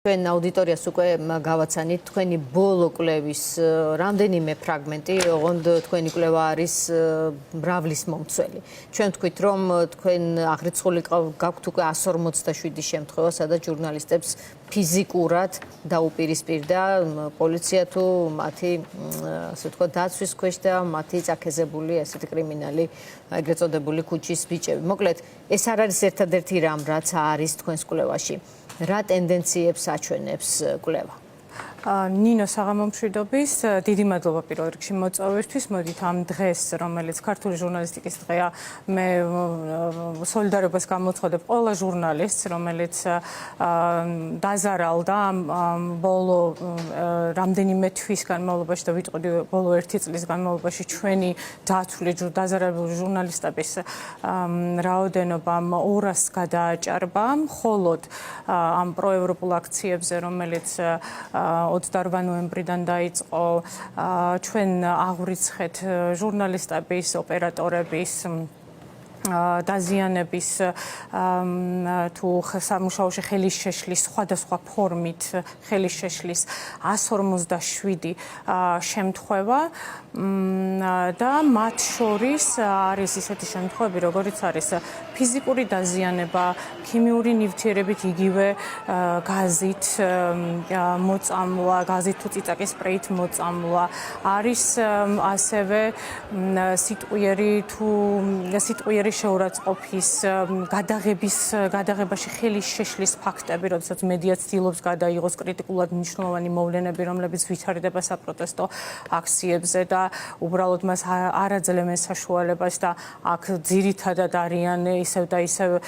Თქვენ აუდიტორიას უკვე გავაცანით თქვენი ბოლო კვლევის რამდენიმე ფრაგმენტი, ოღონდ თქვენი კვლევა არის მრავლის მომცველი. ჩვენ ვთქვით, რომ თქვენ აღრიცხული გაქვთ უკვე 157 შემთხვევა, სადაც ჟურნალისტებს ფიზიკურად დაუპირისპირდა პოლიცია თუ მათი, ასე ვთქვათ, დაცვის ქვეშ და მათი წაქეზებული ასეთი კრიმინალი, ეგრეთ წოდებული ქუჩის ბიჭები. მოკლედ, ეს არ არის ერთადერთი რამ, რაც არის თქვენს კვლევაში. რა ტენდენციებს აჩვენებს კვლევა? ნინო საღამომშვიდობის, დიდი მადლობა პირველ რიგში მოწვევისთვის. მოდით ამ დღეს, რომელიც ქართული ჟურნალისტიკის დღეა, მე სოლიდარობას გამოვცხადებ ყველა ჟურნალისტს, რომელიც დაზარალდა ბოლო რამდენიმე თვის განმავლობაში და ვიტყოდი ბოლო 1 წლის განმავლობაში ჩვენი დაცული დაზარალებული ჟურნალისტების რაოდენობა 200-ს გადააჭარბა, მხოლოდ ამ პროევროპულ აქციებზე, რომელიც 28 ნოემბრიდან დაიწყო, ჩვენ აღვრიცხეთ ჟურნალისტების, ოპერატორების დაზიანების თუ სამუშაოში ხელის შეშლის სხვადასხვა ფორმით ხელის შეშლის 157 შემთხვევა და მათ შორის არის ისეთი შემთხვევები, როგორიც არის ფიზიკური დაზიანება, ქიმიური ნივთიერებით იგივე გაზით მოწამვლა, გაზით თუ წიწაკის სპრეით მოწამვლა, არის ასევე სიტყვიერი შეურაცხყოფის გადაღებაში ხელის შეშლის ფაქტები, როდესაც მედია ცდილობს გადაიღოს კრიტიკულად მნიშვნელოვანი მოვლენები, რომლებიც ვითარდება საპროტესტო აქციებზე და უბრალოდ მას არ აძლევენ საშუალებას და აქ ძირითადად არიან ისევ და ისევ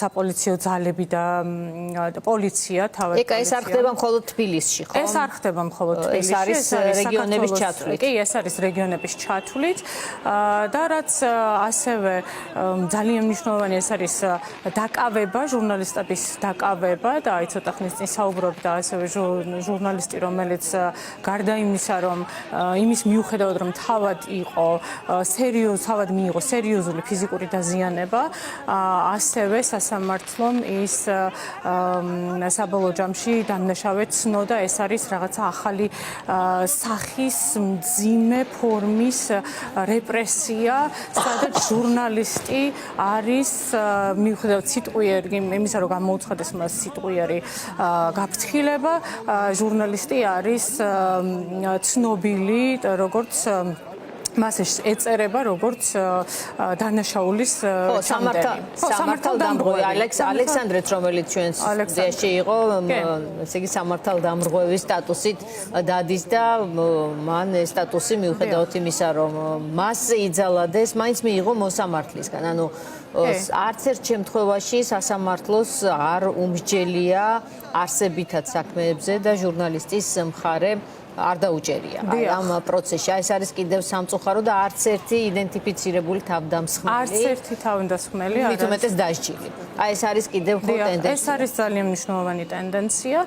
საპოლიციო ძალები და პოლიცია, თავად პოლიცია. ეს არ ხდება მხოლოდ თბილისში, ხო? ეს არ ხდება მხოლოდ თბილისში, ეს არის რეგიონების ჩათვლით. კი, ეს არის რეგიონების ჩათვლით და რაც ასევე ძალიან მნიშვნელოვანი, ეს არის დაკავება, ჟურნალისტების დაკავება და აი ცოტა ხნის წინ საუბრობდა ასევე ჟურნალისტი, რომელიც გარდა იმისა, რომ იმის მიუხედავად, რომ თავად მიიღო სერიოზული ფიზიკური დაზიანება, ასევე სასამართლომ ის საბოლოო ჯამში დამნაშავე ცნო და ეს არის რაღაცა ახალი სახის მძიმე ფორმის რეპრესია, სადაც ჟურნალისტი არის მიუხედავად სიტყვიერი იმისა, რომ გამოუცხადეს მას სიტყვიერი გაფრთხილება, ჟურნალისტი არის ცნობილი როგორც მას ეწერება როგორც დანაშაულის სამართალდამრღვევი ალექსანდრეც, რომელიც ჩვენს სტუდიაში იყო, ესე იგი სამართალდამრღვევის სტატუსით დადის და მან ეს სტატუსი მიუხედავად იმისა, რომ მას იძალადეს, მაინც მიიღო მოსამართლისგან. ანუ არც ერთ შემთხვევაში სასამართლოს არ უმსჯელია არსებითად საქმეებზე და ჟურნალისტის მხარე არ დაუჭერია ამ პროცესში. ეს არის კიდევ სამწუხარო და არც ერთი იდენტიფიცირებული თავდამსხმელი. არც ერთი თავდამსხმელი არ არის. მithumetes დასჯილი. ეს არის კიდევ ხო ტენდენცია. ეს არის ძალიან მნიშვნელოვანი ტენდენცია.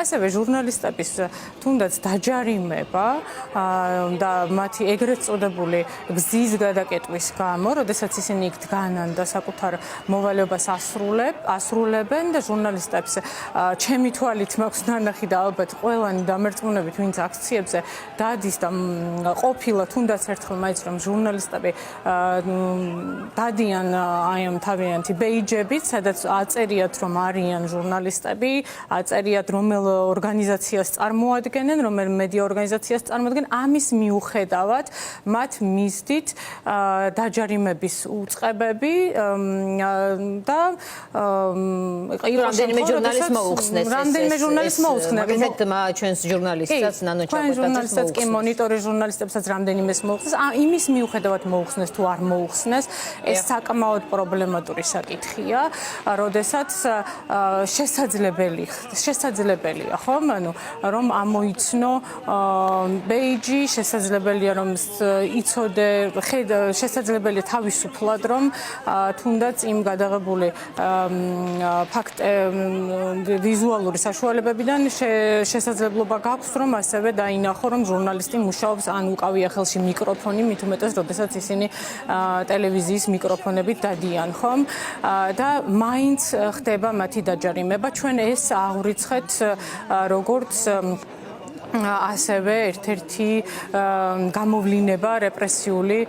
ასევე ჟურნალისტების თუნდაც დაჯარიმება და მათი ეგრეთ წოდებული გზის გადაკეტვის გამო, როდესაც ისინი იქ დგანან და საკუთარ მოვალეობას ასრულებენ და ჟურნალისტებს ჩემი თვალით მაქვს ნანახი და ალბათ ყველანი დამერწმუნებით, ვინც აქციებზე დადის და ყოფილა თუნდაც ერთხელ მაინც რომ ჟურნალისტები დადიან აი ამ თავიანთი ბეიჯებით, სადაც აწერიათ რომ არიან ჟურნალისტები, აწერიათ რომელ ორგანიზაციას წარმოადგენენ, რომელ მედია ორგანიზაციას წარმოადგენენ, ამის მიუხედავად მათ მისდით დაჯარიმების უწყებები და რამდენიმე ჟურნალისტს მოუხსნეს. მაგალითად ჩვენს ჟურნალისტსაც ჩვენ ჟურნალისტებს კი მონიტორის ჟურნალისტებსაც რამდენიმეს მოუხსნეს. იმის მიუხედავად მოუხსნეს თუ არ მოუხსნეს, ეს საკმაოდ პრობლემატური საკითხია, როდესაც შესაძლებელია, ხომ? ანუ რომ ამოიცნო ბეიჯი, შესაძლებელია რომ იცოდე, შესაძლებელია თავისუფლად რომ თუნდაც იმ გადაღებული ვიზუალური საშუალებებიდან შესაძლებლობა გაქვს, რომ ასევე დაინახო, რომ ჟურნალისტი მუშაობს ან უკავია ხელში მიკროფონი, მით უმეტეს, როდესაც ისინი ტელევიზიის მიკროფონებით დადიან, ხომ? და მაინც ხდება მათი დაჯარიმება. ჩვენ ეს აღვრიცხეთ როგორც ასევე ერთ-ერთი გამოვლინება რეპრესიული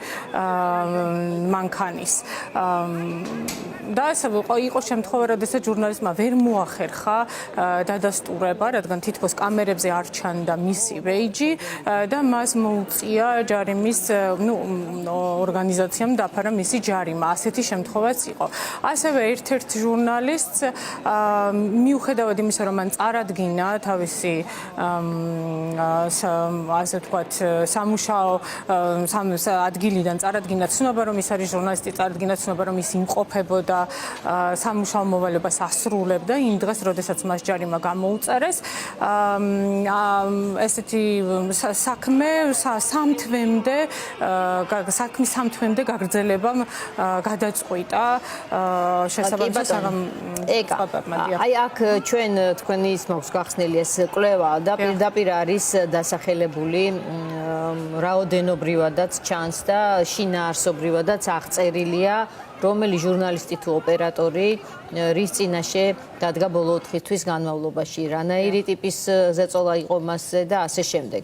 მანქანის. და ეს იყო შემთხვევა, როდესაც ჟურნალისტმა ვერ მოახერხა დადასტურება, რადგან თითქოს კამერებზე არ ჩანდა მისი ბეიჯი და მას მოუწია ჯარიმის, ორგანიზაციამ დაფარა მისი ჯარიმა. ასეთი შემთხვევაც იყო. ასევე ერთ-ერთ ჟურნალისტს მიუხედავად იმისა, რომ მან წარადგინა თავისი ასე ვთქვათ, სამუშაო ადგილიდან წარადგინა ცნობა, რომ ის არის ჟურნალისტი, წარადგინა ცნობა, რომ ის იმყოფებოდა სამუშაო მოვალეობას ასრულებდა იმ დღეს, როდესაც მას ჯარიმა გამოუწერეს. ესეთი საქმე სამ თვემდე გაგრძელებამ გადაწყვიტა შესაბამისად საგამოძიებამ. აი აქ ჩვენ თქვენი ის მაქვს გახსნილი ეს კვლევა და პირდაპირ არის დასახელებული რაოდენობრივადაც ჩანს და შინაარსობრივადაც აღწერილია რომელი ჟურნალისტი თუ ოპერატორი რის წინაშე დადგა ბოლო 4 თვის განმავლობაში, რანაირი ტიპის ზეწოლა იყო მასზე და ასე შემდეგ.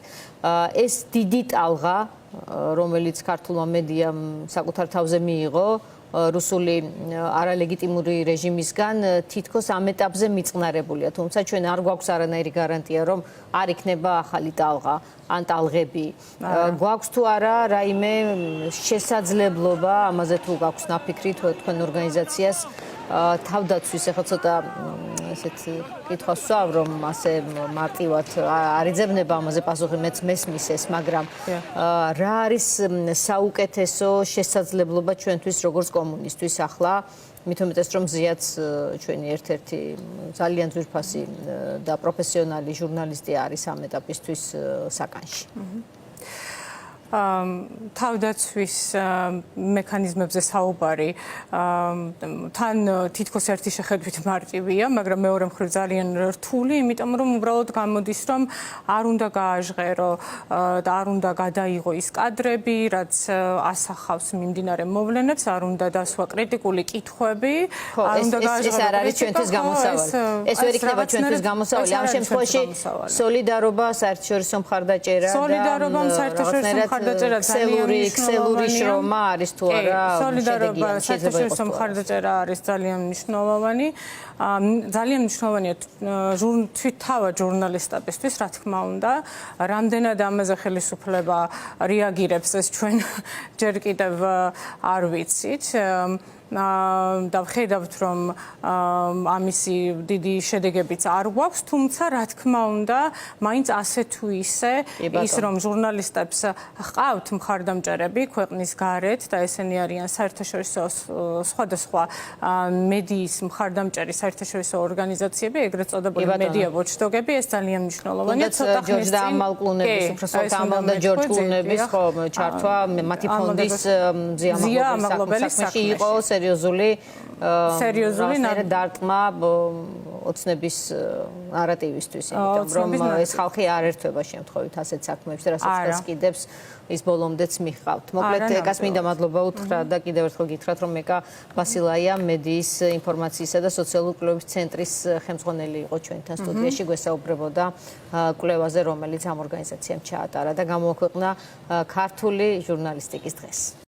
ეს დიდი ტალღა, რომელიც ქართულმა მედიამ საკუთარ თავზე მიიღო, რუსული არალეგიტიმური რეჟიმისგან თითქოს ამ ეტაპზე მიწყნარებულია, თუმცა ჩვენ არ გვაქვს არანაირი გარანტია, რომ არ იქნება ახალი ტალღა ან ტალღები. გვაქვს თუ არა რაიმე შესაძლებლობა, ამაზე თუ გაქვს ნაფიქრი თქვენ ორგანიზაციას თავდაცვის, ახლა ცოტა ესეთ კითხვას ვსვავ, რომ ასე მარტივად არ იძებნება ამაზე პასუხი, მეც მესმის ეს, მაგრამ რა არის საუკეთესო შესაძლებლობა ჩვენთვის როგორც კომუნისტვის ახლა, მით უმეტეს რომ ზიაც ჩვენი ერთ-ერთი ძალიან ძვირფასი და პროფესიონალი ჟურნალისტი არის ამ ეტაპისთვის საკანში. თავდაცვის მექანიზმებზე საუბარი თან თითქოს ერთი შეხედვით მარტივია, მაგრამ მეორე მხრივ ძალიან რთული, იმიტომ რომ უბრალოდ გამოდის, რომ არ უნდა გააჟღერო და არ უნდა გადაიღო ის კადრები, რაც ასახავს მიმდინარე მოვლენებს, არ უნდა დასვა კრიტიკული კითხვები, არ უნდა გააჟღერო. ეს არ არის ჩვენთვის გამოსავალი. ეს ვერ იქნება ჩვენთვის გამოსავალი. ამ შემთხვევაში სოლიდარობა, საერთაშორისო მხარდაჭერა და საერთაშორისო ქსელური შრომა არის თუ არა სოლიდარობა, საერთაშორისო მხარდაჭერა არის ძალიან მნიშვნელოვანი. ძალიან მნიშვნელოვანია თავად ჟურნალისტებისთვის, რა თქმა უნდა, რამდენად ამაზე ხელისუფლება რეაგირებს, ეს ჩვენ ჯერ კიდევ არ ვიცით. და ვხედავთ, რომ ამისი დიდი შედეგებიც არ გვაქვს, თუმცა რა თქმა უნდა, მაინც ასე თუ ისე ის რომ ჟურნალისტებს ჰყავთ მხარდამჭერები ქვეყნის გარეთ და ესენი არიან საერთაშორისო სხვადასხვა მედიის მხარდამჭერი საერთაშორისო ორგანიზაციები, ეგრეთ წოდებული მედია ვოჩდოგები, ეს ძალიან მნიშვნელოვანია. ცოტა ხნის წინ ამალკლუნების, უბრალოდ ამალდა ჯორჯ კლუნების ხო ჩართვა მათი ფონდის მზიამაღლობელი საქმეში იყო სერიოზული დარტყმა ოცნების ნარატივისთვის, იმიტომ რომ ეს ხალხი არ ერთვება შემთხვევით ასეთ საქმეებში, რასაც გასკიდებს ის ბოლომდეც მიჰყავთ. მოკლედ, ეკას მინდა მადლობა უთხრა და კიდევ ერთხელ გითხრათ, რომ ეკა ბასილაია მედიის ინფორმაციისა და სოციალური კვლევის ცენტრის ხელმძღვანელი იყო ჩვენთან სტუდიაში, გვესაუბრებოდა კვლევაზე, რომელიც ამ ორგანიზაციამ ჩაატარა და გამოაქვეყნა ქართული ჟურნალისტიკის დღეს.